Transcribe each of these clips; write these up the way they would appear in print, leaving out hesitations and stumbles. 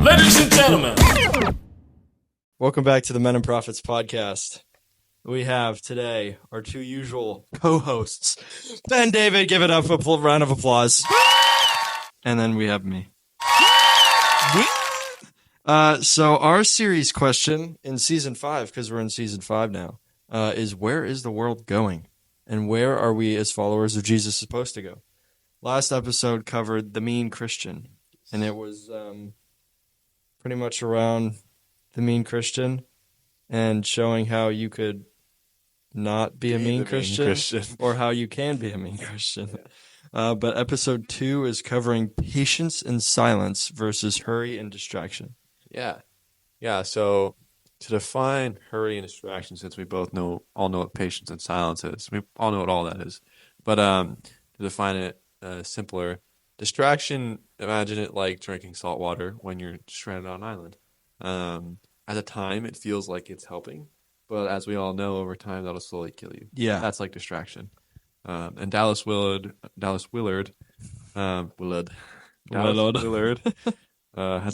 Ladies and gentlemen. Welcome back to the Men and Prophets podcast. We have today our two usual co-hosts, Ben.ddavid, give it up a round of applause. And then we have me. So our series question in season 5, because we're in season 5 now, is where is the world going? And where are we as followers of Jesus supposed to go? Last episode covered the mean Christian, and it was pretty much around the mean Christian and showing how you could not be a mean Christian, or how you can be a mean Christian. But episode 2 is covering patience and silence versus hurry and distraction. Yeah. So to define hurry and distraction, since we both all know what patience and silence is, we all know what all that is. But to define it simpler, distraction, imagine it like drinking salt water when you're stranded on an island. At the time, it feels like it's helping, but as we all know, over time, that'll slowly kill you. Yeah. That's like distraction. And Dallas Willard has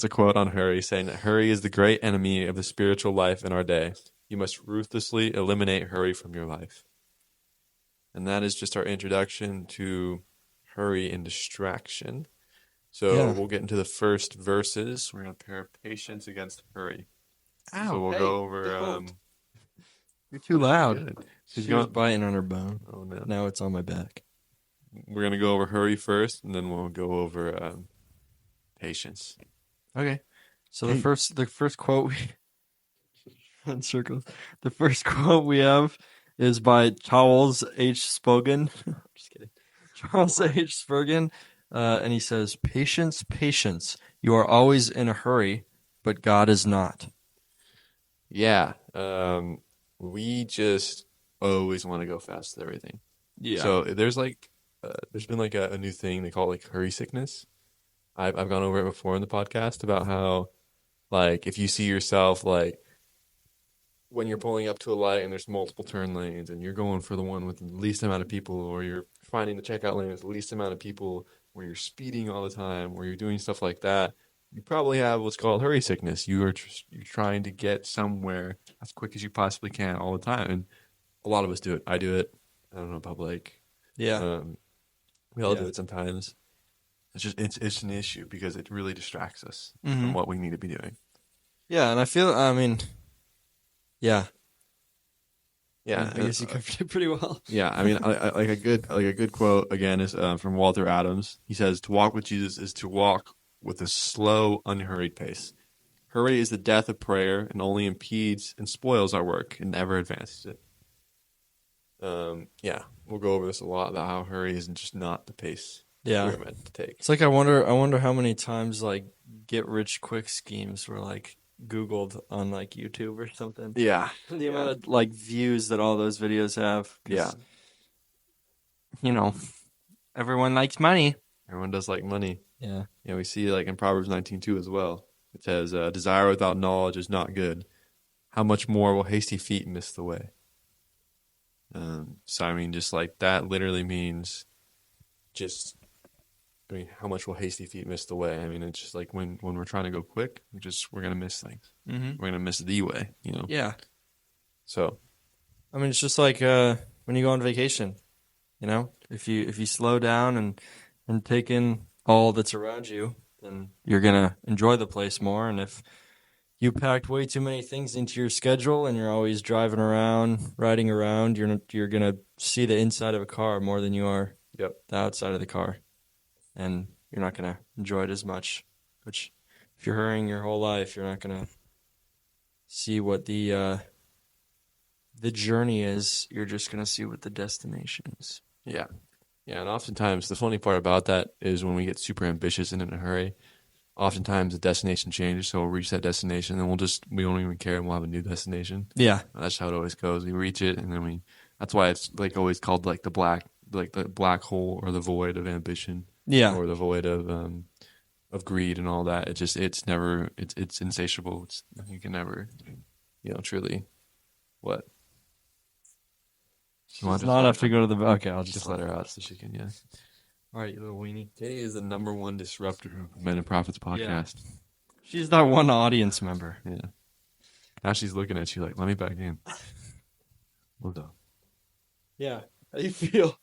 a quote on hurry saying that hurry is the great enemy of the spiritual life in our day. You must ruthlessly eliminate hurry from your life. And that is just our introduction to hurry and distraction. So we'll get into the first verses. We're going to pair patience against hurry. Ow, so we'll go over... You're too loud. She's She was biting on her bone. Oh, no. Now it's on my back. We're going to go over hurry first, and then we'll go over patience. Okay. So the first quote we circles. The first quote we have is by Charles H. Spurgeon. Just kidding. Charles H. Spurgeon, and he says, "Patience, patience. You are always in a hurry, but God is not." Yeah. We just always want to go fast with everything. Yeah. So there's been like a new thing they call it like hurry sickness. I've gone over it before in the podcast about how, like, if you see yourself, like, when you're pulling up to a light and there's multiple turn lanes and you're going for the one with the least amount of people, or you're finding the checkout lane with the least amount of people, or you're speeding all the time, or you're doing stuff like that, you probably have what's called hurry sickness. You're trying to get somewhere as quick as you possibly can all the time. And a lot of us do it. I do it. I don't know about Blake. Yeah. We all do it sometimes. It's an issue because it really distracts us Mm-hmm. from what we need to be doing. Yeah, and yeah. Yeah, I guess you covered it pretty well. yeah. I mean, I like a good quote again is from Walter Adams. He says, "To walk with Jesus is to walk with a slow, unhurried pace. Hurry is the death of prayer and only impedes and spoils our work and never advances it." We'll go over this a lot about how hurry is just not the pace we're meant to take. It's like I wonder how many times like get rich quick schemes were like Googled on like YouTube or something. Yeah. The amount of like views that all those videos have. Yeah. You know, everyone likes money. Everyone does like money. Yeah. Yeah, we see like in Proverbs 19:2 as well. It says, "Desire without knowledge is not good. How much more will hasty feet miss the way?" So I mean, just like that literally means how much will hasty feet miss the way? I mean, it's just like when we're trying to go quick, we're gonna miss things. Mm-hmm. We're gonna miss the way, you know. Yeah. So, I mean, it's just like when you go on vacation, you know, if you slow down and take in all that's around you, then you're gonna enjoy the place more. And if you packed way too many things into your schedule and you're always driving around, riding around, you're gonna see the inside of a car more than you are the outside of the car, and you're not gonna enjoy it as much. Which, if you're hurrying your whole life, you're not gonna see what the journey is. You're just gonna see what the destination is. Yeah, and oftentimes the funny part about that is when we get super ambitious and in a hurry, oftentimes the destination changes, so we'll reach that destination and we don't even care, and we'll have a new destination. Yeah. That's how it always goes. We reach it, and then that's why it's like always called like the black hole or the void of ambition. Yeah. Or the void of greed and all that. It's insatiable. You can never, truly what? She does not have to go to the... Okay, I'll just let her out so she can, yeah. All right, you little weenie. Katie is the #1 disruptor of Men and Prophets podcast. She's that one audience member. Yeah. Now she's looking at you like, let me back in. Hold on. Yeah. How do you feel?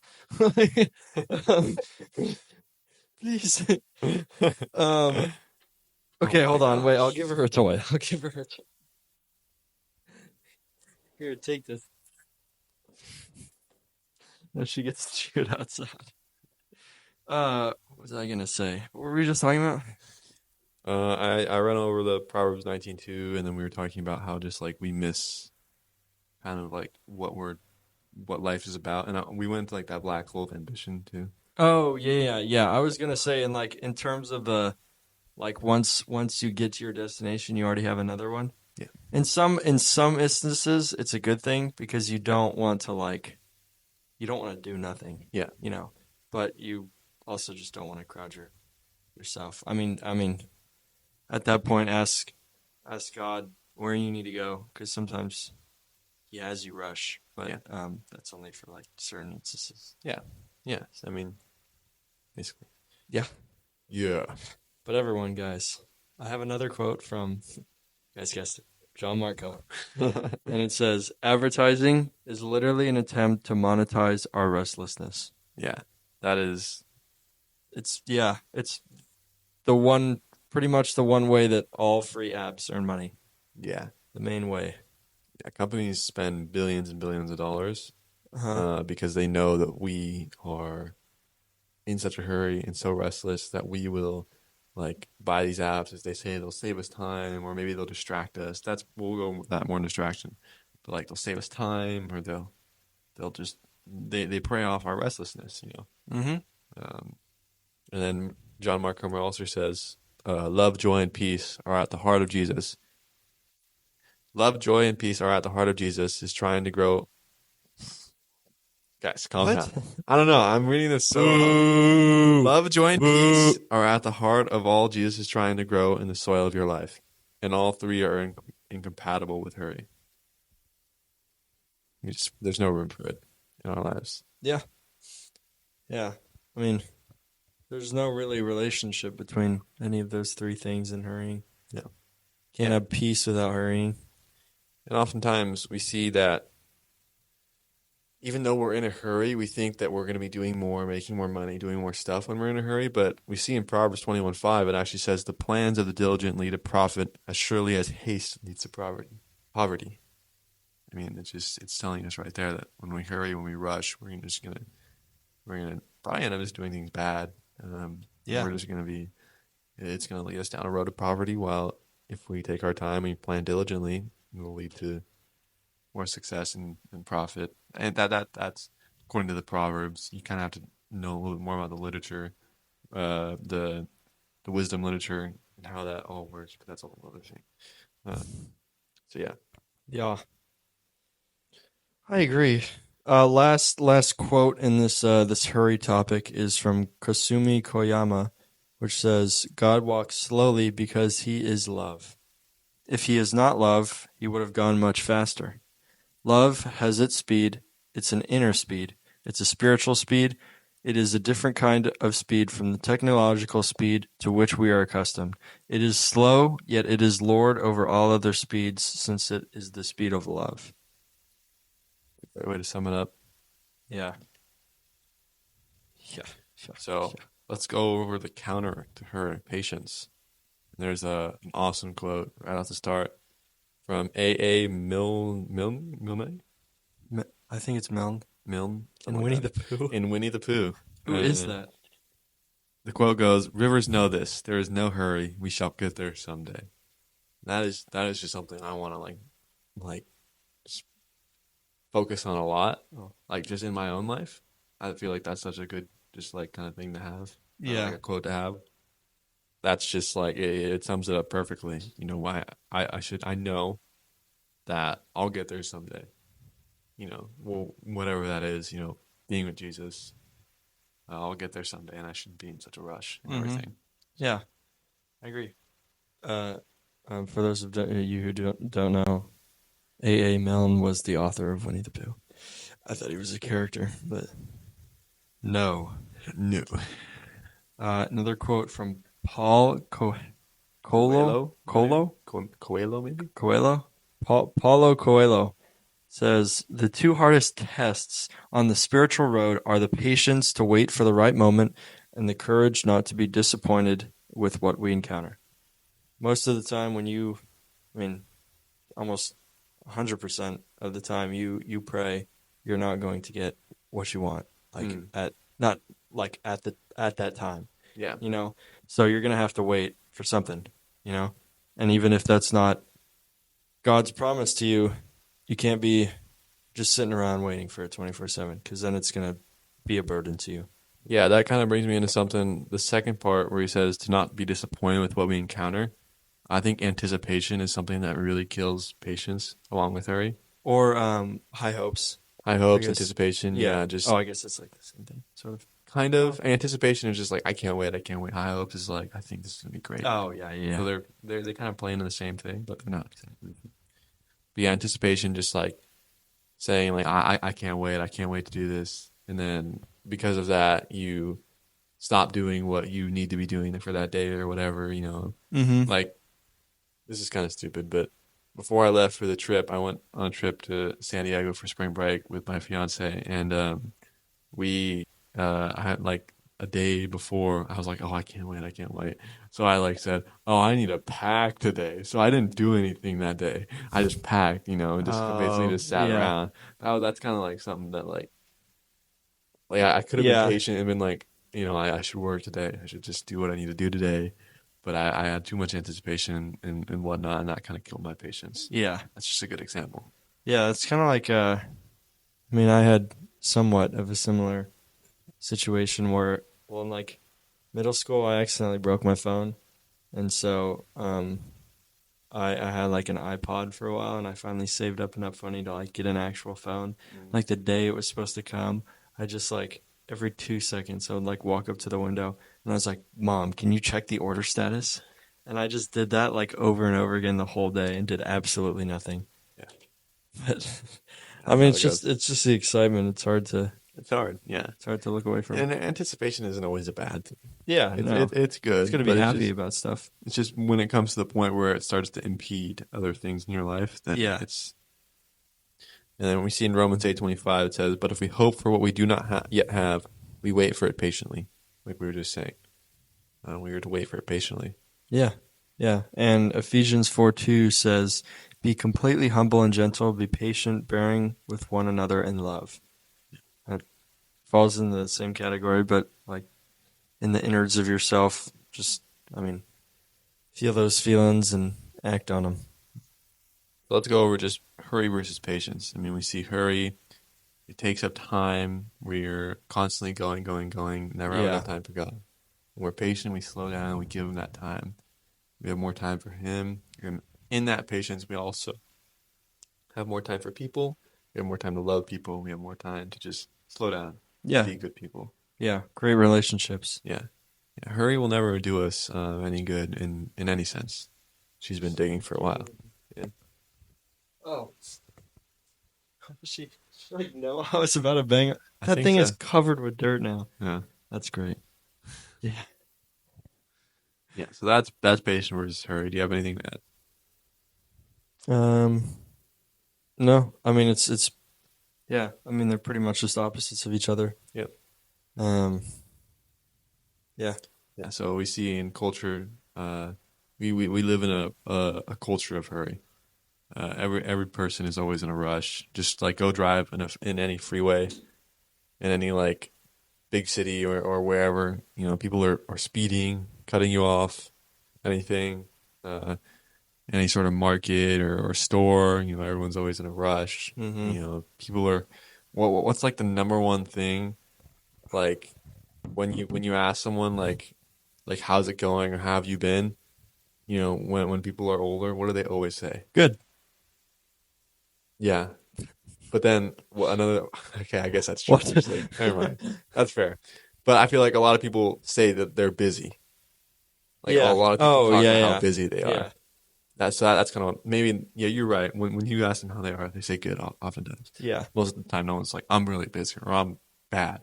Um, please. Um, Oh okay, my hold on. Wait, I'll gosh. give her her toy. I'll give her her toy. Here, take this. Now she gets to shoot outside. What was I gonna say? What were we just talking about? I ran over the Proverbs 19:2, and then we were talking about how just like we miss kind of like what life is about, and we went into like that black hole of ambition too. Oh, yeah. I was gonna say, in terms of like once you get to your destination, you already have another one. Yeah, In some instances, it's a good thing because you don't want to do nothing, yeah, but you also just don't want to crowd yourself. I mean, at that point, ask God where you need to go because sometimes He has you rush, but yeah, that's only for like certain instances. yeah, yeah. I mean, basically. Yeah. Yeah. But everyone, guys, I have another quote from, you guys guessed it, John Marco. And it says, advertising is literally an attempt to monetize our restlessness. Yeah, that is. It's the one, pretty much the one way that all free apps earn money. Yeah, The main way. yeah. Companies spend billions and billions of dollars Uh-huh. because they know that we are in such a hurry and so restless that we will like buy these apps as they say they'll save us time or maybe they'll distract us. That's we'll go with that more in distraction. But like they'll save us time or they'll just they prey off our restlessness, you know. Mm-hmm. Um, and then John Mark Comer also says, love, joy, and peace are at the heart of Jesus. Love, joy, and peace are at the heart of Jesus is trying to grow. Guys, calm What? down. I don't know. I'm reading this so Boo! love, joy, and Boo! peace are at the heart of all Jesus is trying to grow in the soil of your life. And all three are incompatible with hurry. There's no room for it in our lives. Yeah. Yeah. I mean, there's no really relationship between any of those three things in hurrying. Yeah. Can't Yeah. have peace without hurrying. And oftentimes we see that even though we're in a hurry, we think that we're going to be doing more, making more money, doing more stuff when we're in a hurry. But we see in Proverbs 21:5, it actually says, the plans of the diligent lead to profit as surely as haste leads to poverty. I mean, it's telling us right there that when we hurry, when we rush, we're gonna probably end up just doing things bad. Yeah. It's gonna lead us down a road of poverty. While if we take our time and plan diligently, it will lead to more success and profit. And that's according to the Proverbs. You kind of have to know a little bit more about the literature, the wisdom literature, and how that all works. But that's a whole other thing. So yeah, Yeah. I agree. Last quote in this hurry topic is from Kasumi Koyama, which says, "God walks slowly because he is love. If he is not love, he would have gone much faster. Love has its speed. It's an inner speed. It's a spiritual speed. It is a different kind of speed from the technological speed to which we are accustomed. It is slow, yet it is lord over all other speeds, since it is the speed of love." great way to sum it up. Yeah. Yeah. So let's go over the counter to her patience. There's an awesome quote right off the start from A. Milne? I think it's Milne. Milne? In Something Winnie like the that. Pooh. In Winnie the Pooh. Who is that? The quote goes, "Rivers know this. There is no hurry. We shall get there someday." That is just something I want to like just focus on a lot. Oh. Like just in my own life. I feel like that's such a good just like kind of thing to have. Yeah. Like a quote to have. That's just like it sums it up perfectly. You know why I know that I'll get there someday. You know, well, whatever that is, you know, being with Jesus, I'll get there someday, and I shouldn't be in such a rush and everything. Yeah. I agree. For those of you who don't know, A. Milne was the author of Winnie the Pooh. I thought he was a character, but no. No. Another quote from Paul Colo, maybe? Colo, Coelho, maybe? Coelho, Paulo Coelho says the two hardest tests on the spiritual road are the patience to wait for the right moment and the courage not to be disappointed with what we encounter. Most of the time, I mean, almost 100% of the time you pray, you're not going to get what you want, like Mm. at not like at that time, Yeah. you know. So you're gonna have to wait for something, you know. And even if that's not God's promise to you, you can't be just sitting around waiting for it 24/7 because then it's gonna be a burden to you. Yeah, that kind of brings me into something, the second part where he says to not be disappointed with what we encounter. I think anticipation is something that really kills patience along with hurry. Or high hopes, High I hopes, guess. anticipation, Yeah. yeah, Oh, just I guess it's like the same thing, sort of. kind Oh. of. Anticipation is just like I can't wait, I can't wait. High hopes is like I think this is gonna be great. Oh yeah, So yeah. they kind of play into the same thing, but they're not exactly. But yeah, anticipation just like saying like I can't wait to do this, and then because of that you stop doing what you need to be doing for that day or whatever, you know. Mm-hmm. Like this is kind of stupid, but before I left for the trip, I went on a trip to San Diego for spring break with my fiance, and we I had like a day before I was like, oh, I can't wait. So I like said, oh, I need to pack today. So I didn't do anything that day. I just packed, you know, and just basically Oh just sat yeah, around. That's kind of like something that like I could have been yeah, patient and been like, you know, I should work today. I should just do what I need to do today. But I had too much anticipation and whatnot, and that kind of killed my patience. yeah, That's just a good example. yeah. It's kind of like I mean, I had somewhat of a similar situation where, well, in like middle school, I accidentally broke my phone, and so I had like an iPod for a while, and I finally saved up enough money to like get an actual phone. Mm. Like the day it was supposed to come, I just like every 2 seconds I would like walk up to the window and I was like, "Mom, can you check the order status?" And I just did that like over and over again the whole day and did absolutely nothing. Yeah, But I that's mean, how it goes. it's just the excitement. It's hard, yeah. it's hard to look away from. And anticipation isn't always a bad thing. Yeah, no, It's it's good, gonna be but happy about stuff. it's just when it comes to the point where it starts to impede other things in your life, then Yeah, it's. And then we see in Romans 8:25 it says, "But if we hope for what we do not yet have, we wait for it patiently." Like we were just saying, we are to wait for it patiently. yeah, yeah. And Ephesians 4:2 says, "Be completely humble and gentle, be patient, bearing with one another in love." That falls in the same category, but like in the innards of yourself, just I mean, feel those feelings and act on them. So let's go over just hurry versus patience. I mean, we see hurry. It takes up time. We're constantly going, never have Yeah, enough time for God. When we're patient, we slow down, we give him that time. We have more time for him. And in that patience, we also have more time for people. We have more time to love people. We have more time to just slow down and yeah, be good people. yeah. Great relationships. Yeah. Yeah. Hurry will never do us any good in any sense. She's been digging for a while. Yeah. Oh, she like know I was about to bang. I That think thing is so. covered with dirt now. Yeah. That's great. Yeah. Yeah. So that's patient versus hurry. Do you have anything to add? Um. No, I mean it's yeah. I mean they're pretty much just opposites of each other. Yep. Um. Yeah. Yeah. So we see in culture, we live in a culture of hurry. Every person is always in a rush. Just like go drive in any freeway, in any like big city or wherever. You know, people are speeding, cutting you off, anything, uh, any sort of market or store. You know, everyone's always in a rush. Mm-hmm. You know, people are. What's like the number one thing like when you ask someone like how's it going or how have you been? You know, when people are older, what do they always say? Good. Yeah. But then another, okay, I guess that's true. What? Actually, never mind. That's fair. But I feel like a lot of people say that they're busy. Like a Yeah. lot of people Oh talk yeah, about how yeah, busy they yeah, are. That's kind of maybe yeah. You're right. When you ask them how they are, they say good oftentimes. yeah. Most of the time, no one's like I'm really busy or I'm bad.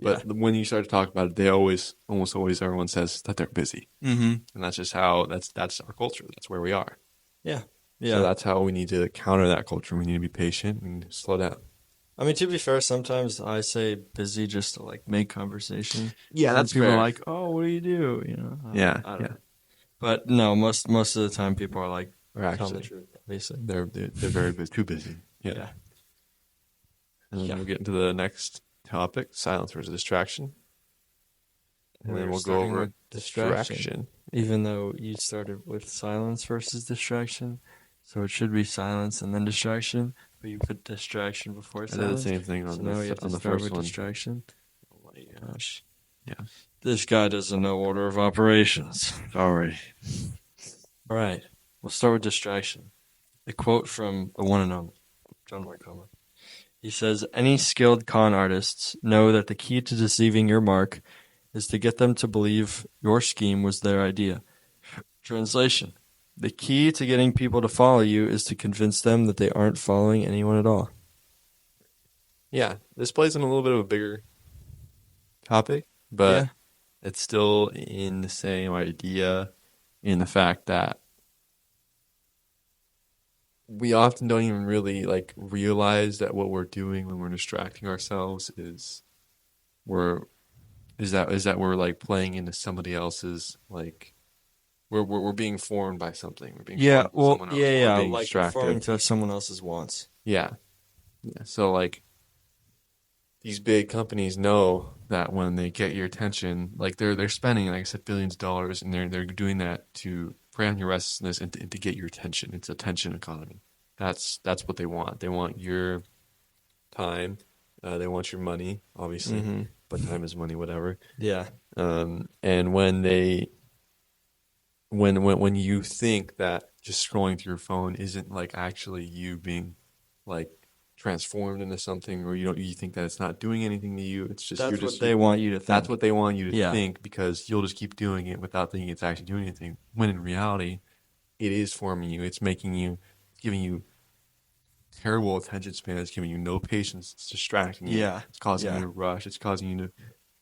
Yeah. But when you start to talk about it, they almost always, everyone says that they're busy. Mm-hmm. And that's just how, that's our culture. That's where we are. Yeah. So Yeah. that's how we need to counter that culture. We need to be patient and slow down. I mean, to be fair, sometimes I say busy just to like make conversation. Yeah, And that's people are fair. like, "Oh, what do you do?" Yeah, I don't yeah. know. But no, most of the time people are like Or telling the actually, truth, obviously. they're very busy, too busy. Yeah. Yeah. And then Yeah. we'll get into the next topic, silence versus distraction. And then We're we'll go starting over with distraction, distraction. even though you started with silence versus distraction. So it should be silence and then distraction, but you put distraction before I did the silence. same thing So on now we have to on the start first with one. distraction. Oh my gosh. Yeah. This guy doesn't know order of operations. Sorry. All right. We'll start with distraction. A quote from the one and only John Mark Comer. He says, "Any skilled con artists know that the key to deceiving your mark is to get them to believe your scheme was their idea." Translation: the key to getting people to follow you is to convince them that they aren't following anyone at all. Yeah. This plays in a little bit of a bigger topic, but Yeah. it's still in the same idea in the fact that we often don't even really like realize that what we're doing when we're distracting ourselves is we're is that we're like playing into somebody else's like we're being formed by something. We're being Yeah. formed by Well, someone else yeah, and we're yeah. being Like conforming distracted. to someone else's wants. Yeah. Yeah. So like these big companies know that when they get your attention, like they're spending, like I said, billions of dollars, and they're doing that to prey on your restlessness and to get your attention. It's attention economy. That's what they want. They want your time. They want your money, obviously, Mm-hmm. but time is money, whatever. Yeah. And when you think that just scrolling through your phone isn't like actually you being like transformed into something, or you think that it's not doing anything to you, it's just That's what they want you to that's think. what they want you to Yeah. think because you'll just keep doing it without thinking it's actually doing anything. When in reality, it is forming you. It's making you, it's giving you terrible attention span. It's giving you no patience. It's distracting you. Yeah. It's causing you Yeah. to rush. It's causing you to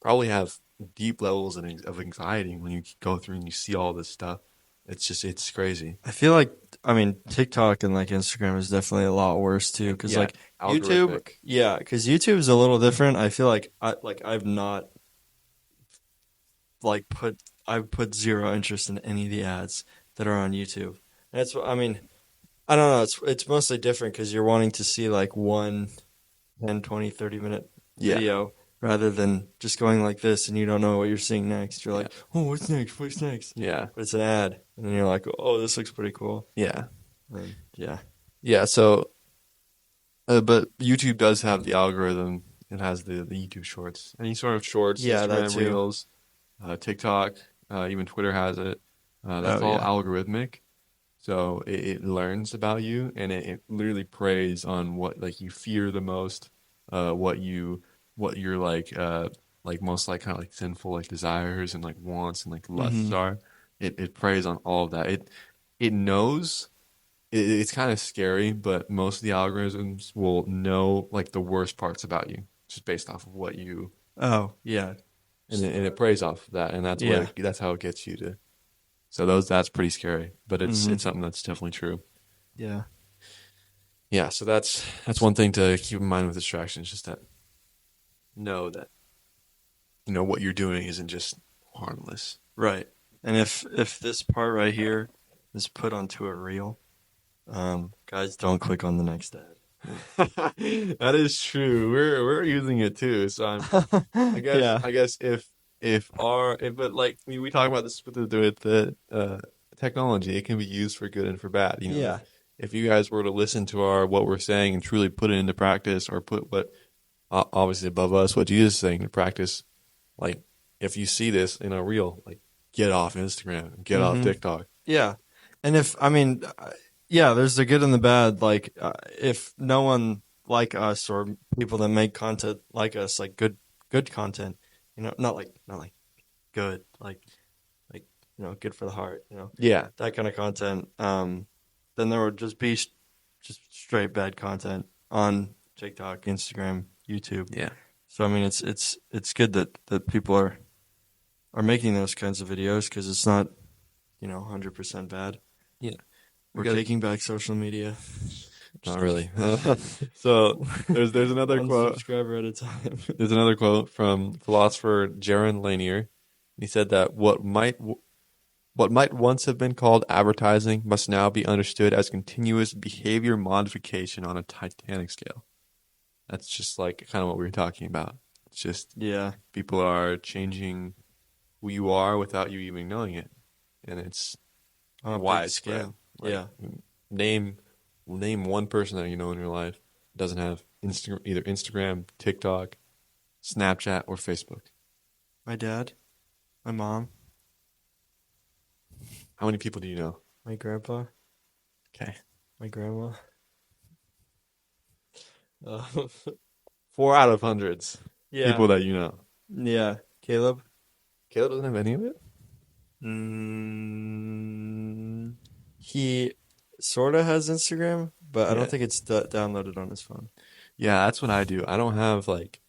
probably have deep levels of anxiety when you go through and you see all this stuff. It's just, it's crazy. I feel like, I mean, TikTok and like Instagram is definitely a lot worse too. Because Yeah, like YouTube, algorithmic. yeah, because YouTube is a little different. I feel like I've not like I've put zero interest in any of the ads that are on YouTube. And it's I mean, I don't know, it's mostly different because you're wanting to see like one 10, 20, 30 minute Yeah, video rather than just going like this and you don't know what you're seeing next. You're yeah, like, oh, what's next? What's next? yeah, But it's an ad, and then you're like, oh, this looks pretty cool. yeah, And yeah, yeah. So, but YouTube does have the algorithm. It has the YouTube Shorts, any sort of Shorts, yeah, that Instagram too. Reels, TikTok, even Twitter has it. That's Oh all yeah. algorithmic. So it learns about you and it literally preys on what like you fear the most, what you what your like most like kind of like sinful like desires and like wants and like lusts Mm-hmm. are. It preys on all of that. It knows it's kind of scary, but most of the algorithms will know like the worst parts about you just based off of what you Oh yeah. and it preys off of that and Yeah. that's how it gets you to. So those that's pretty scary, but Mm-hmm. it's something that's definitely true. Yeah. Yeah, so that's one thing to keep in mind with distractions, just that know that you know what you're doing isn't just harmless. Right. And if this part right here is put onto a reel, guys, don't click on the next That is true. We're using it too. So Yeah. I guess but like we talk about this with the technology, it can be used for good and for bad. You know, Yeah. if you guys were to listen to our what we're saying and truly put it into practice, or put what obviously above us what Jesus is saying to practice, like if you see this in a reel, like get off Instagram, get off Mm-hmm. TikTok. Yeah. And if I mean, yeah, there's the good and the bad. Like, if no one like us or people that make content like us, like good content, not like good, like good for the heart, Yeah, that kind of content. Then there would just be just straight bad content on TikTok, Instagram, YouTube. yeah. So I mean, it's good that people are making those kinds of videos because it's not 100% bad. Yeah, we We're got taking back social media. not really. So there's another One quote. subscriber at a time. There's another quote from philosopher Jaron Lanier. He said that what might once have been called advertising must now be understood as continuous behavior modification on a titanic scale. That's just like kind of what we were talking about. It's just Yeah, people are changing who you are without you even knowing it, and it's on a big widespread. scale. Like Yeah. name name one person that you know in your life that doesn't have either Instagram, TikTok, Snapchat, or Facebook. My dad, my mom, How many people do you know? my grandpa, Okay, my grandma. Uh, 4 out of hundreds yeah. people that you know. Yeah. Caleb? Caleb doesn't have any of it. He sort of has Instagram, but I don't Yeah, think it's downloaded on his phone. yeah, that's what I do. I don't have like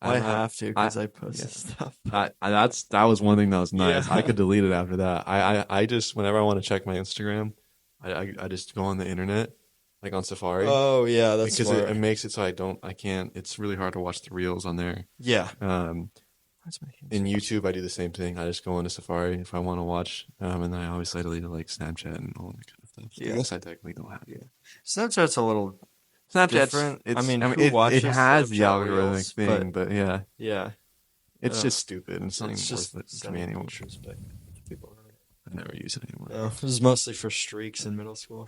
I I don't have have to I because I post yeah. his stuff. That was one thing that was nice. I Yeah. could delete it after that. I just whenever I want to check my Instagram, I just go on the internet, like on Safari, Oh, yeah, that's because it smart. makes it so I can't. It's really hard to watch the reels on there. Yeah. Um, That's my hands. in YouTube, I do the same thing. I just go into Safari if I want to watch, and then I always delete like Snapchat and all that kind of stuff. I Yeah. guess I technically don't have it. Snapchat's a little Snapchat's different. I it's mean, I mean who it watches has the Snapchat algorithmic Reels? thing, but yeah, Yeah, it's just stupid and it's not it's even worth just it to me sending anymore. pictures back to people. I never use it anymore. No, it was mostly for streaks in middle school.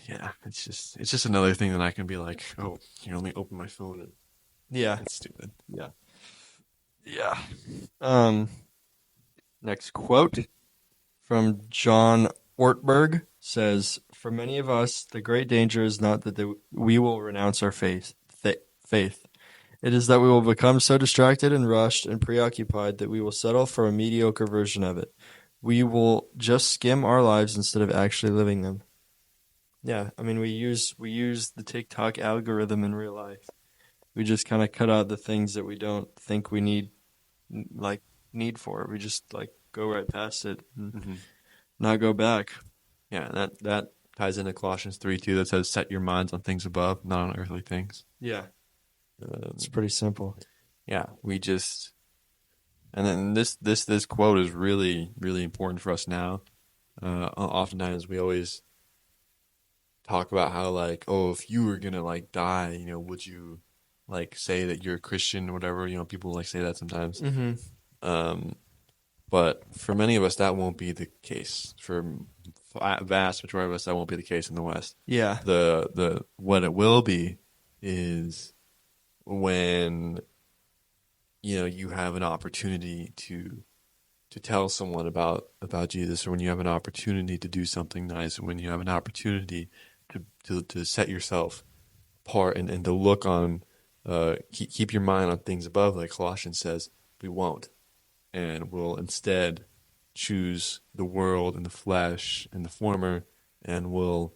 Yeah, it's just another thing that I can be like, oh, here, let me open my phone and Yeah, it's stupid. yeah, yeah. Um, Next quote from John Ortberg says, "For many of us, the great danger is not that we will renounce our faith. It is that we will become so distracted and rushed and preoccupied that we will settle for a mediocre version of it. We will just skim our lives instead of actually living them." Yeah, I mean we use the TikTok algorithm in real life. We just kind of cut out the things that we don't think we like need for it. We just like go right past it and Hmm. not go back. Yeah, and that ties into Colossians 3:2 that says, "Set your minds on things above, not on earthly things." Yeah, it's Um, pretty simple. yeah, we just and then this quote is really really important for us now. Oftentimes we always talk about how like, oh, if you were gonna like die, would you like say that you're a Christian or whatever? People like say that sometimes. Mm-hmm. Um, But for many of us, that won't be the case. For vast majority of us, that won't be the case in the West. Yeah. The what it will be is when you have an opportunity to tell someone about Jesus, or when you have an opportunity to do something nice, or when you have an opportunity to set yourself apart and to look on keep your mind on things above, like Colossians says, we won't. And will instead choose the world and the flesh and the former, and will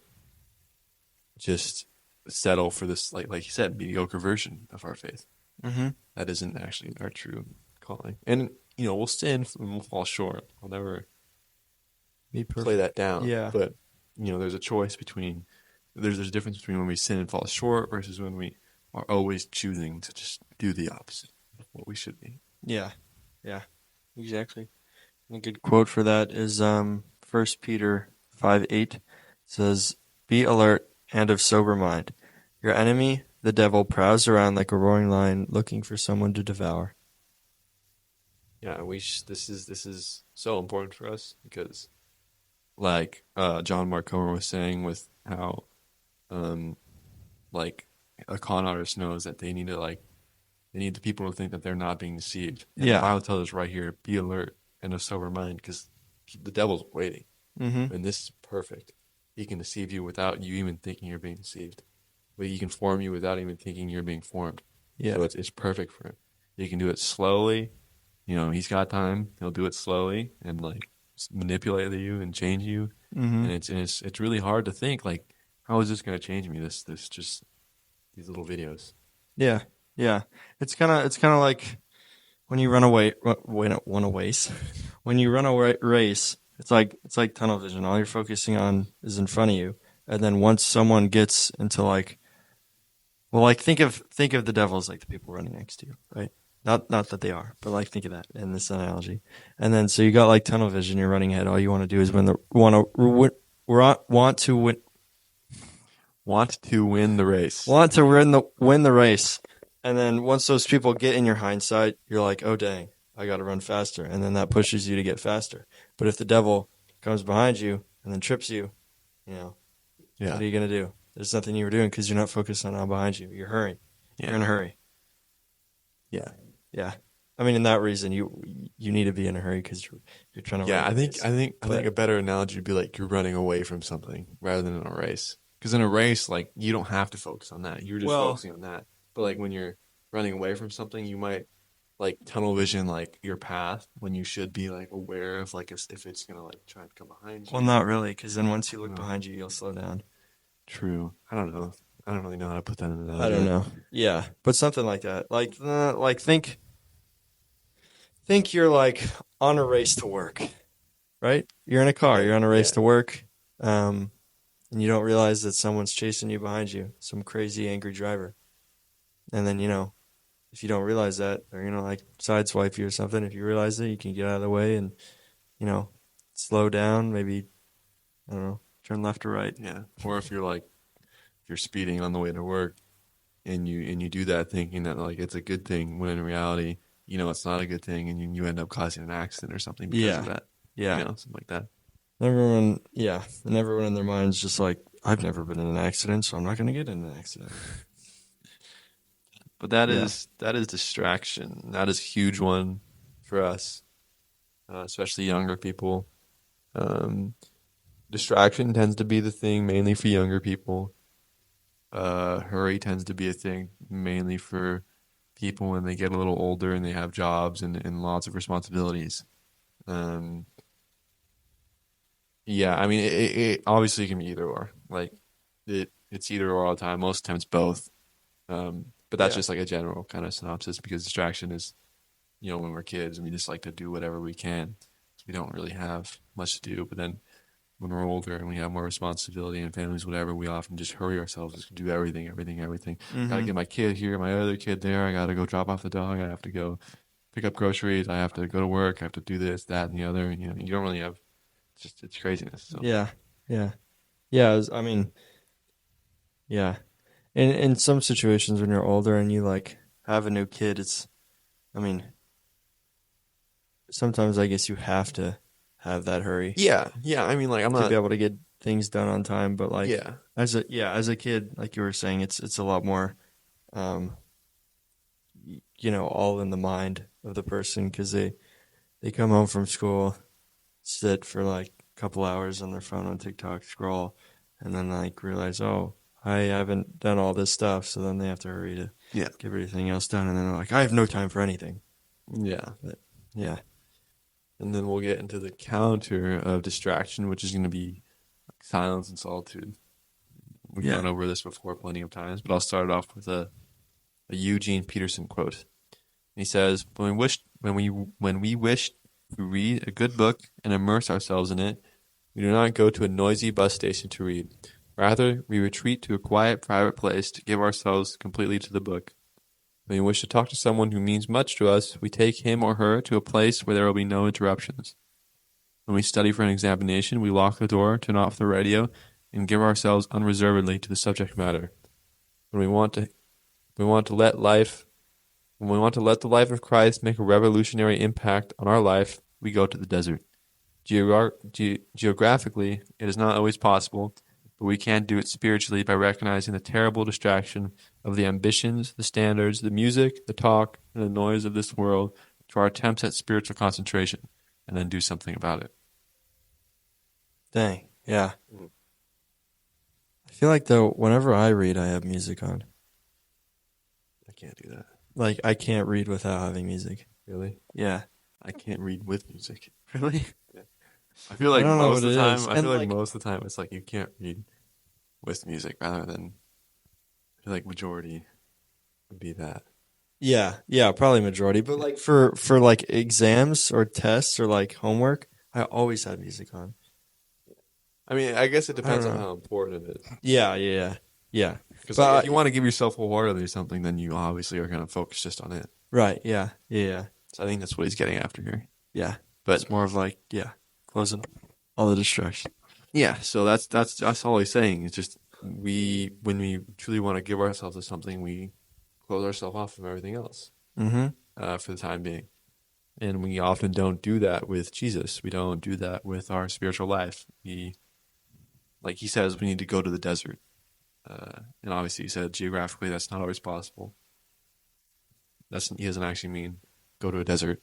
just settle for this, like you said, mediocre version of our faith. Mm-hmm. That isn't actually our true calling. And we'll sin and we'll fall short. I'll never Be play perfect. that down. Yeah. But there's a choice between there's a difference between when we sin and fall short versus when we are always choosing to just do the opposite of what we should be. Yeah. Yeah. Exactly. A good quote for that is 1 Peter 5:8 says, "Be alert and of sober mind. Your enemy, the devil, prowls around like a roaring lion looking for someone to devour." Yeah, this is so important for us because, like John Mark Comer was saying, with how um like a con artist knows that they need the people to think that they're not being deceived. And the Yeah. Bible tells us right here, be alert and of sober mind, because the devil's waiting. Mm-hmm. And this is perfect. He can deceive you without you even thinking you're being deceived. But he can form you without even thinking you're being formed. Yeah. So it's perfect for him. He can do it slowly. He's got time. He'll do it slowly and like manipulate you and change you. Mm-hmm. And it's really hard to think like, how is this going to change me? This just these little videos. Yeah. Yeah. It's kind of like when you run away, run a race. When you run a race, it's like tunnel vision. All you're focusing on is in front of you, and then once someone gets into like, well, like think of the devil as like the people running next to you, right? Not that they are, but like think of that in this analogy. And then so you got like tunnel vision. You're running ahead. All you want to do is want to win Want to win the race. want to win the race. And then once those people get in your hindsight, you're like, oh dang, I got to run faster, and then that pushes you to get faster. But if the devil comes behind you and then trips you, you know, what Yeah. are you gonna do? There's nothing you were doing because you're not focused on behind you. You're hurrying. You're in a Yeah. hurry. Yeah. Yeah. I mean, in that reason, you need to be in a hurry because you're trying to Yeah, run I the think race. I think I think But a better analogy would be like you're running away from something rather than in a race. Because in a race, like you don't have to focus on that. You're just well, focusing on that. But like when you're running away from something, you might like tunnel vision like your path when you should be like aware of like if it's gonna like try and come behind well, you. not really, because then once you look No, behind you, you'll slow down. true. I don't know. I don't really know how to put that in an I don't analogy. know. Yeah, but something like that. Like think you're like on a race to work, right? You're in a car. Okay. You're on a race Yeah. to work, and you don't realize that someone's chasing you behind you, some crazy angry driver. And then if you don't realize that, or like sideswipe you or something, if you realize it, you can get out of the way and you know slow down. Maybe I don't know, turn left or right. Yeah. Or if you're like if you're speeding on the way to work and you do that thinking that like it's a good thing when in reality, it's not a good thing and you end up causing an accident or something because of Yeah, that. yeah. Something like that. And everyone in their mind's just like, I've never been in an accident, so I'm not going to get in an accident. But that Yeah, is that is distraction. That is a huge one for us, especially younger people. Um, Distraction tends to be the thing mainly for younger people. Hurry tends to be a thing mainly for people when they get a little older and they have jobs and lots of responsibilities. Um, yeah, I mean, it obviously can be either or. Like, it's either or all the time. Most times, both. But that's yeah. just like a general kind of synopsis because distraction is, when we're kids, we just like to do whatever we can. We don't really have much to do. But then when we're older and we have more responsibility and families, whatever, we often just hurry ourselves, just do everything, everything, everything. Got to Mm-hmm. get my kid here, my other kid there. I got to go drop off the dog. I have to go pick up groceries. I have to go to work. I have to do this, that, and the other. You don't really have it's craziness. So Yeah, yeah, yeah. I mean, yeah. In some situations when you're older and you like have a new kid, I mean, sometimes I guess you have to have that hurry yeah, yeah. I mean, like I'm to be not. able to get things done on time. But like Yeah, as a kid, like you were saying, it's a lot more, um, all in the mind of the person because they come home from school, sit for like a couple hours on their phone on TikTok, scroll, and then like realize, oh, I haven't done all this stuff, so then they have to hurry to yeah, get everything else done, and then they're like, I have no time for anything. yeah. But yeah, And then we'll get into the counter of distraction, which is going to be silence and solitude. We've yeah, gone over this before plenty of times, but I'll start off with a Eugene Peterson quote. He says, when we wish to read a good book and immerse ourselves in it, we do not go to a noisy bus station to read. Rather, we retreat to a quiet, private place to give ourselves completely to the book. When we wish to talk to someone who means much to us, we take him or her to a place where there will be no interruptions. When we study for an examination, we lock the door, turn off the radio, and give ourselves unreservedly to the subject matter. When we want to let life When we want to let the life of Christ make a revolutionary impact on our life, we go to the desert. Geographically, it is not always possible, but we can do it spiritually by recognizing the terrible distraction of the ambitions, the standards, the music, the talk, and the noise of this world to our attempts at spiritual concentration, and then do something about it. dang, yeah. I feel like though, whenever I read, I have music on. I can't do that. Like I can't read without having music. Really? Yeah, I can't read with music. really. Yeah. I feel I like don't know what most of it the is, time, I and feel like like most of the time it's like you can't read with music rather than I feel like majority would be that. Yeah, probably majority. But like for like exams or tests or like homework, I always have music on. I mean, I guess it I don't depends on know. how important it is. Yeah. Because like, if But you want to give yourself wholeheartedly something, then you obviously are going to focus just on it. right, yeah. So I think that's what he's getting after here. Yeah. But It's more of like, yeah, closing all the distractions. yeah, so that's all he's saying. It's just when we truly want to give ourselves to something, we close ourselves off from everything else Mm-hmm. for the time being. And we often don't do that with Jesus. We don't do that with our spiritual life. Like he says, we need to go to the desert. And obviously, he said geographically that's not always possible. He doesn't actually mean go to a desert.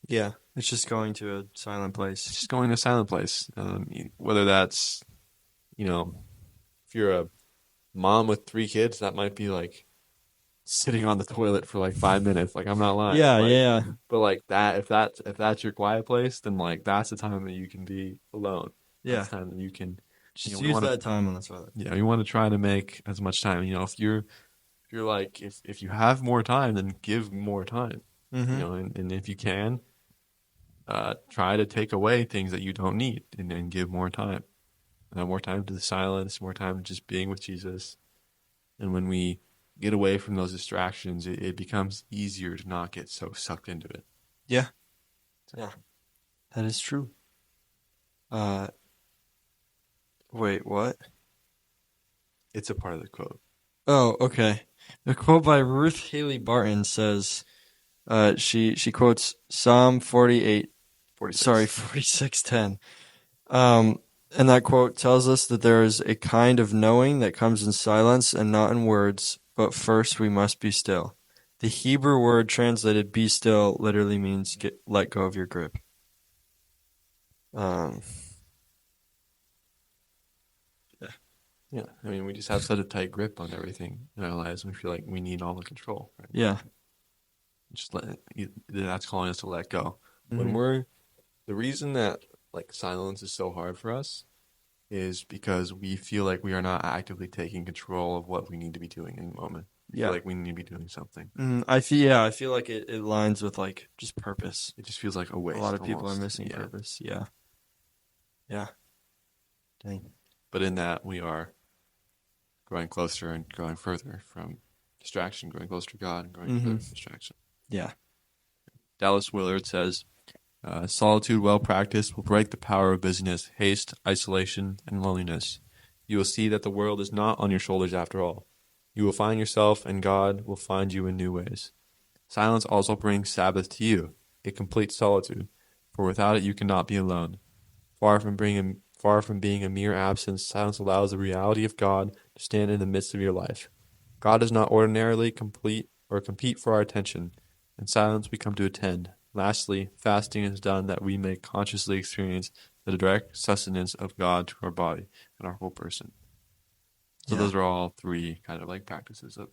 Yeah. It's just going to a silent It's place. just going to a silent place. Whether that's, if you're a mom with 3 kids, that might be like sitting on the toilet for like 5 minutes. Like I'm not lying. Yeah, Like, yeah. but like that, if that's your quiet place, then like that's the time that you can be alone. That's Yeah. the time that you can, Just we use want to, that time on the toilet. yeah, we want to try to make as much time. If you're like, if you have more time, then give more time. Mm-hmm. And if you can, try to take away things that you don't need and give more time. More time to the silence, more time to just being with Jesus. And when we get away from those distractions, it becomes easier to not get so sucked into it. Yeah. Yeah. That is true. Uh Wait, what? It's a part of the quote. Oh, okay. A quote by Ruth Haley Barton says, she quotes Psalm 48, sorry, 46. 46:10. Um, and that quote tells us that there is a kind of knowing that comes in silence and not in words, but first we must be still. The Hebrew word translated "be still" literally means let go of your grip. Um, yeah, Yeah. I mean, we just have such a tight grip on everything in our lives. And we feel like we need all the control, right? yeah, Just that's calling us to let go. When hmm the reason that like silence is so hard for us is because we feel like we are not actively taking control of what we need to be doing in the moment. We feel yeah. like we need to be doing something. I feel like it lines with like just purpose. It just feels like a A lot waste of people are almost. missing Yeah. purpose. Yeah, yeah. Dang. But in that, we are growing closer and growing further from distraction, growing closer to God and growing hmm further from distraction. Yeah, Dallas Willard says, solitude well practiced will break the power of busyness, haste, isolation, and loneliness. You will see that the world is not on your shoulders after all. You will find yourself, and God will find you in new ways. Silence also brings Sabbath to you, a complete solitude, for without it you cannot be alone. Far from being a mere absence, silence allows the reality of God to stand in the midst of your life. God does not ordinarily complete or compete for our attention. In silence we come to attend. Lastly, fasting is done that we may consciously experience the direct sustenance of God to our body and our whole person. So yeah, those are all three kind of like practices of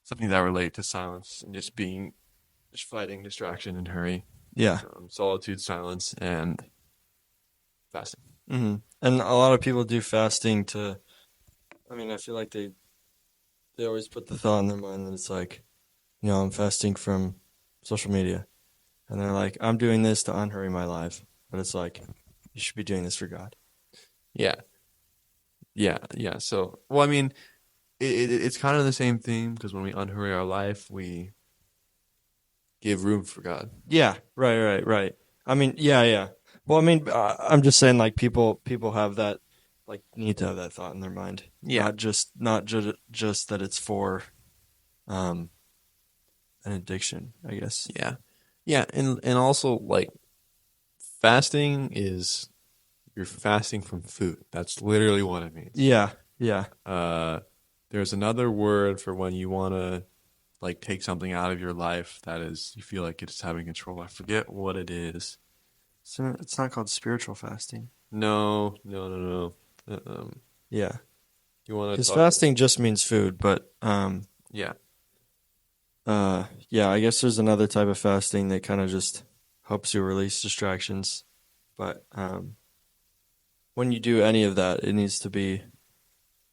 something that relate to silence and just fighting distraction and hurry. yeah. Solitude, silence, and fasting. And a lot of people do fasting to. I mean, I feel like they always put the thought in their mind that it's like, I'm fasting from social media, and they're like, I'm doing this to unhurry my life, but it's like, you should be doing this for God. Yeah, yeah. So, well, I mean, it's kind of the same thing because when we unhurry our life, we give room for God. Yeah, right. I mean, yeah. Well, I mean, I'm just saying, like people have that, like, need to have that thought in their mind, Yeah, not just that it's for, um, an addiction, I guess. yeah, yeah, and also like fasting is you're fasting from food. That's literally what it means. Yeah. Uh, there's another word for when you want to like take something out of your life that is you feel like it's having control. I forget what it is. So it's not called spiritual fasting. No. Um, Yeah, you want to because talk? fasting just means food, but Yeah, yeah, I guess there's another type of fasting that kind of just helps you release distractions. But when you do any of that, it needs to be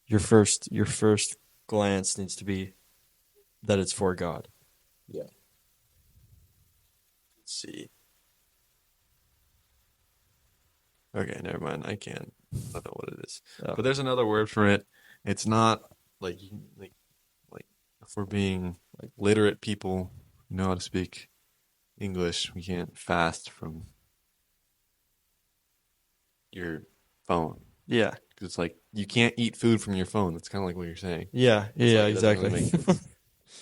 your first glance needs to be that it's for God. Yeah. Let's see. Okay, never mind. I can't. I don't know what it is. Oh. But there's another word for it. It's not like like if we're being like literate people who know how to speak English, we can't fast from your phone. Yeah. 'Cause it's like you can't eat food from your phone. That's kind of like what you're saying. Yeah. It's Yeah. like it doesn't really Exactly. make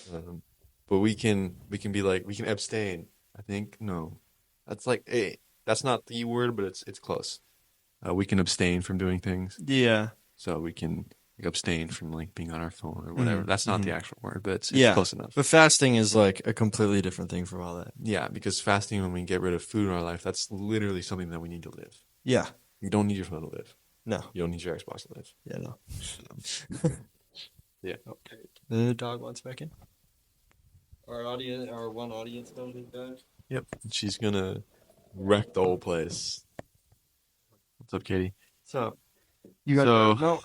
sense. But we can be like we can abstain. I think no, that's like that's not the word, but it's close. We can abstain from doing things, Yeah. so we can like, abstain from like being on our phone or whatever. Hmm. That's not Hmm. the actual word, but it's Yeah. close enough. But fasting is like a completely different thing from all that. Yeah, because fasting when we get rid of food in our life, that's literally something that we need to live. Yeah. You don't need your phone to live. No. You don't need your Xbox to live. Yeah. No. Yeah. Okay. The dog wants back in. Our audience, our one audience member is back. Yep. She's gonna wreck the whole place. What's up, Katie? So you got So no.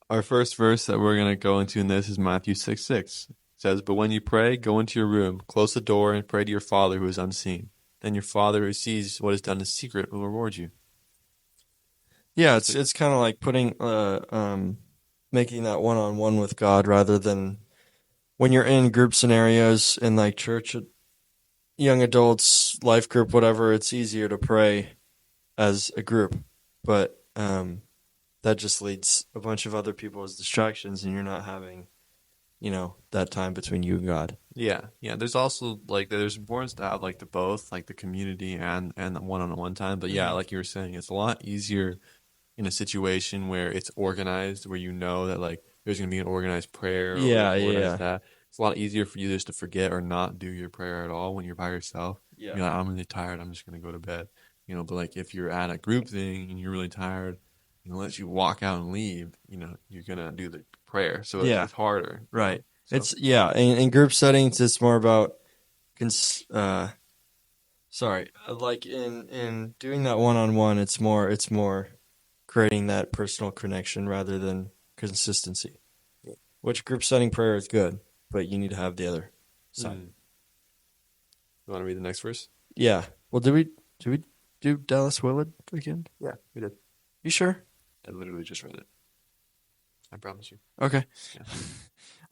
our first verse that we're going to go into in this is Matthew 6:6. It says, "But when you pray, go into your room, close the door, and pray to your Father who is unseen. Then your Father who sees what is done in secret will reward you." Yeah, it's kind of like putting making that one-on-one with God rather than when you're in group scenarios in like church, young adults, life group, whatever. It's easier to pray as a group, but that just leads a bunch of other people as distractions, and you're not having, that time between you and God. Yeah, yeah. There's also like there's importance to have like the both, like the community and the one-on-one time. But yeah, Hmm. like you were saying, it's a lot easier in a situation where it's organized, where you know that like there's gonna be an organized prayer or Yeah, like organized yeah, that. It's a lot easier for you just to forget or not do your prayer at all when you're by yourself. yeah, You're like, I'm really tired. I'm just gonna go to bed. But like if you're at a group thing and you're really tired, unless you walk out and leave, you're gonna do the prayer. So it's, yeah. it's harder. Right. So In group settings, it's more about cons. Sorry, like in doing that one-on-one, it's more creating that personal connection rather than consistency. Which group setting prayer is good, but you need to have the other side. mm. You want to read the next verse? Yeah. Well, did we do Dallas Willard again? Yeah, we did. You sure? I literally just read it. I promise you. Okay. Yeah.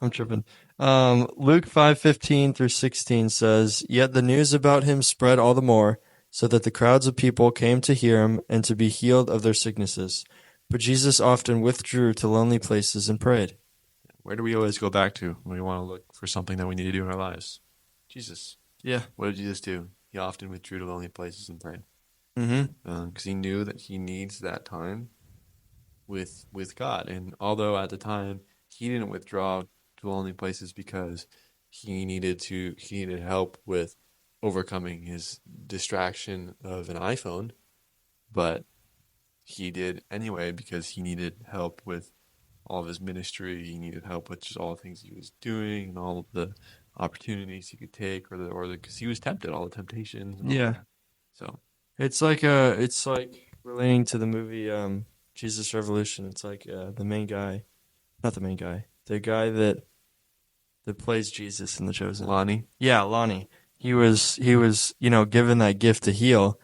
I'm tripping. Luke 5:15-16 says, "Yet the news about him spread all the more, so that the crowds of people came to hear him and to be healed of their sicknesses. But Jesus often withdrew to lonely places and prayed." Where do we always go back to when we want to look for something that we need to do in our lives? Jesus. Yeah. What did Jesus do? He often withdrew to lonely places and prayed. Mm-hmm. Because he knew that he needs that time with God. And although at the time he didn't withdraw to lonely places because he needed help with overcoming his distraction of an iPhone, but he did anyway because he needed help with all of his ministry. He needed help with just all the things he was doing and all of the opportunities he could take, or because he was tempted, all the temptations and all Yeah. that. So It's like relating to the movie Jesus Revolution. It's like the main guy, not the main guy, the guy that plays Jesus in The Chosen. Lonnie, Yeah, Lonnie. He was given that gift to heal,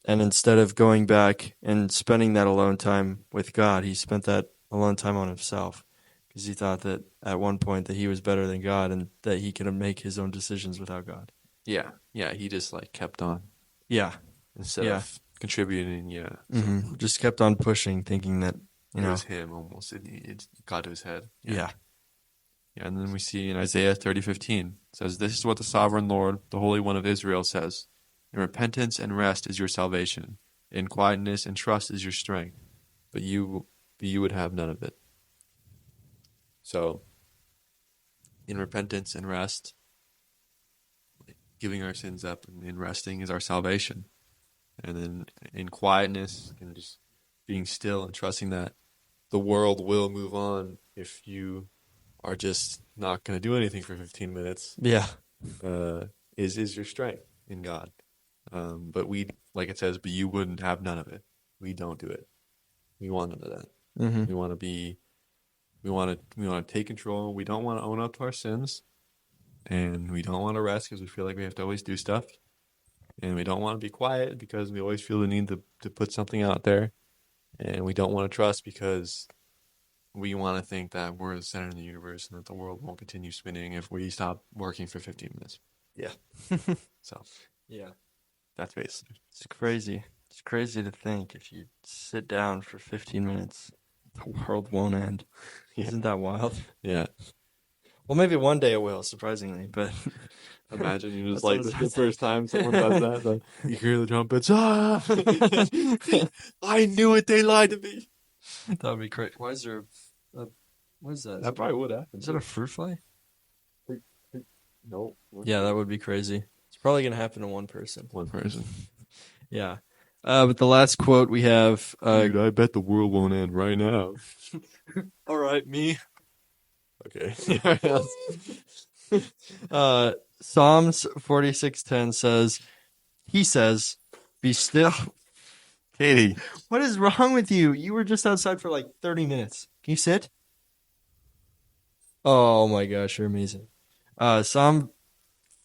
and instead of going back and spending that alone time with God, he spent that alone time on himself because he thought that at one point that he was better than God and that he could make his own decisions without God. yeah, yeah, he just like kept on Yeah, instead yeah. of contributing. Yeah, so Just kept on pushing, thinking that you it know, was him almost. It got to his head. Yeah. yeah, Yeah, and then we see in Isaiah 30:15 says, "This is what the sovereign Lord, the Holy One of Israel says: In repentance and rest is your salvation; in quietness and trust is your strength. But you would have none of it." So, in repentance and rest, giving our sins up and in resting is our salvation. And then in quietness and just being still and trusting that the world will move on if you are just not going to do anything for 15 minutes. yeah. uh, is your strength in God. But we, like it says, but you wouldn't have none of it. We don't do it. We want none of that. Mm-hmm. We want to take control. We don't want to own up to our sins. and we don't want to rest because we feel like we have to always do stuff. And we don't want to be quiet because we always feel the need to put something out there. And we don't want to trust because we want to think that we're the center of the universe and that the world won't continue spinning if we stop working for 15 minutes. Yeah. So Yeah. that's basically. It's crazy. It's crazy to think if you sit down for 15 minutes, the world won't end. Yeah. Isn't that wild? Yeah. Well, maybe one day it will, surprisingly, but Imagine you just That's like what this it is the sounds first time someone does that. Like, you hear the trumpets. Ah! I knew it. They lied to me. that would be great. Why is there what is that? That probably would happen. Is that a fruit fly? No. Yeah, that would be crazy. It's probably going to happen to one person. One person. Yeah. But the last quote we have. Dude, I bet the world won't end right now. All right, me. Okay. Psalms 46:10 says, he says, be still. Katie. What is wrong with you? You were just outside for like 30 minutes. Can you sit? Oh my gosh, you're amazing. Psalm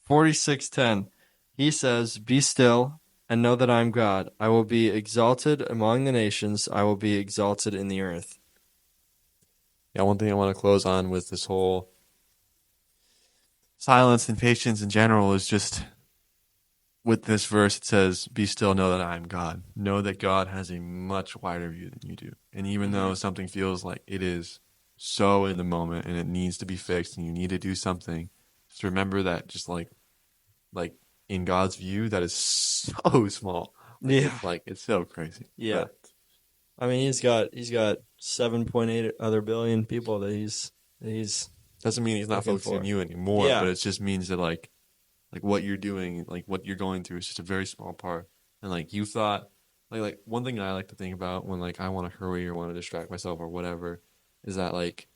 46:10. He says, be still and know that I am God. I will be exalted among the nations. I will be exalted in the earth. Yeah, one thing I want to close on with this whole silence and patience in general is just with this verse, it says, be still, know that I am God. Know that God has a much wider view than you do. And even though something feels like it is so in the moment and it needs to be fixed and you need to do something, just remember that just like in God's view, that is so small. Yeah. It's so crazy. Yeah. But I mean, he's got 7.8 other billion people that he's doesn't mean he's not Looking focusing on for. you anymore, Yeah. but it just means that like what you're doing, like what you're going through is just a very small part. And like you thought, like one thing I like to think about when like I want to hurry or want to distract myself or whatever is that like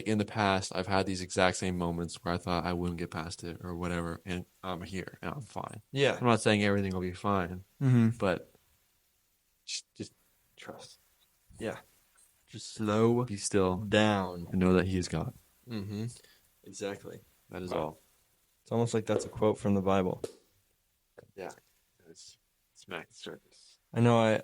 in the past I've had these exact same moments where I thought I wouldn't get past it or whatever, and I'm here and I'm fine. yeah. I'm not saying everything will be fine, Mm-hmm. but just trust. Yeah. Just slow Be still down. and know that He is God. Mm-hmm. Exactly. That is Wow. all. It's almost like that's a quote from the Bible. Yeah, it's smack the surface. I know.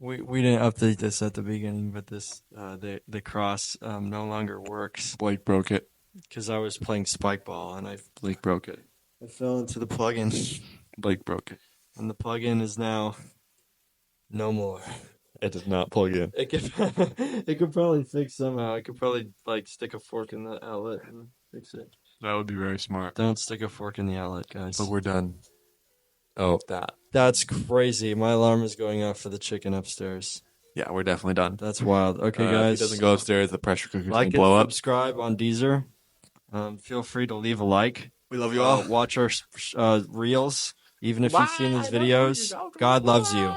We didn't update this at the beginning, but this the cross no longer works Blake broke it. because I was playing spike ball and Blake broke it. I fell into the plugin, Blake broke it. and the plugin is now no more. It does not plug in. It could probably fix somehow. I could probably like stick a fork in the outlet and fix it. That would be very smart. Don't stick a fork in the outlet, guys. But we're done. Oh, That's crazy. My alarm is going off for the chicken upstairs. yeah, we're definitely done. That's wild. Okay, If guys. it doesn't go upstairs, the pressure cooker's Like gonna blow and up. subscribe on Deezer. Feel free to leave a like. We love you all. Watch our reels, even if you've seen these videos. God loves you.